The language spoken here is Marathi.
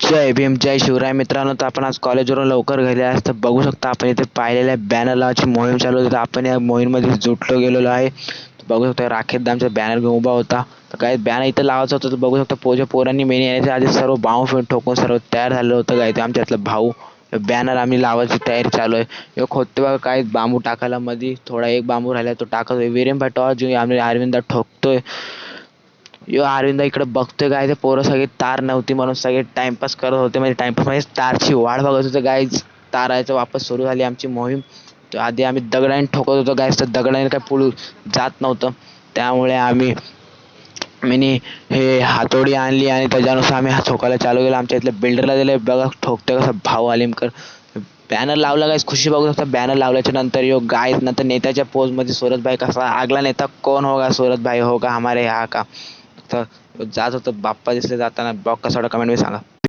जय भीम जय शिवराय मित्रांनो. तर आपण आज कॉलेजवरून लवकर घरी आहे. तर बघू शकता आपण इथे पाहिलेल्या बॅनर लावायची मोहीम चालू होती. तर आपण या मोहीममध्ये जुटलो गेलेलो आहे. बघू शकता राखेत दामचा बॅनर घेऊन उभा होता. तर काय बॅनर इथं लावायचं होतं. तर बघू शकता पोरांनी मेन यायच्या आधी सर्व बाँब ठोकून सर्व तयार झालेलं होतं. काय ते आमच्यातलं भाऊ बॅनर आम्ही लावायची तयारी चालू आहे. हे खोदते बघा काय बांबू टाकायला मध्ये थोडा एक बांबू राहिला तो टाकतोय. वीरेन पाटवा जो आम्ही अरविंदा ठोकतोय. अरविंद इकडे बघतोय काय ते पोरं सगळे तार नव्हती म्हणून सगळे टाइमपास करत होते. म्हणजे टाइमपास म्हणजे तारची वाट बघत होते गाईज. तारायचं वापस सुरू झाली आमची मोहीम. तर आधी आम्ही दगडाने ठोकत होतो गाईज. तर दगडाने काय पुढे जात नव्हतं. त्यामुळे आम्ही हे हातोडी आणली आणि त्याच्यानुसार आम्ही ठोकायला चालू केलं. आमच्या इथल्या बिल्डरला दिले बघा ठोकतोय कसं भाऊ आलिमकर. बॅनर लावला गाईज खुशी बघू शकता. बॅनर लावल्याच्या नंतर गाईज नंतर नेत्याच्या पोजमध्ये सूरजभाई कसा आगला नेता कोण होगा सूरजभाई होगा हमारे यहाँ का. तर जात होतं बाप्पा दिसले जाताना. ब्लॉग कसा वाटला कमेंट मध्ये सांगा.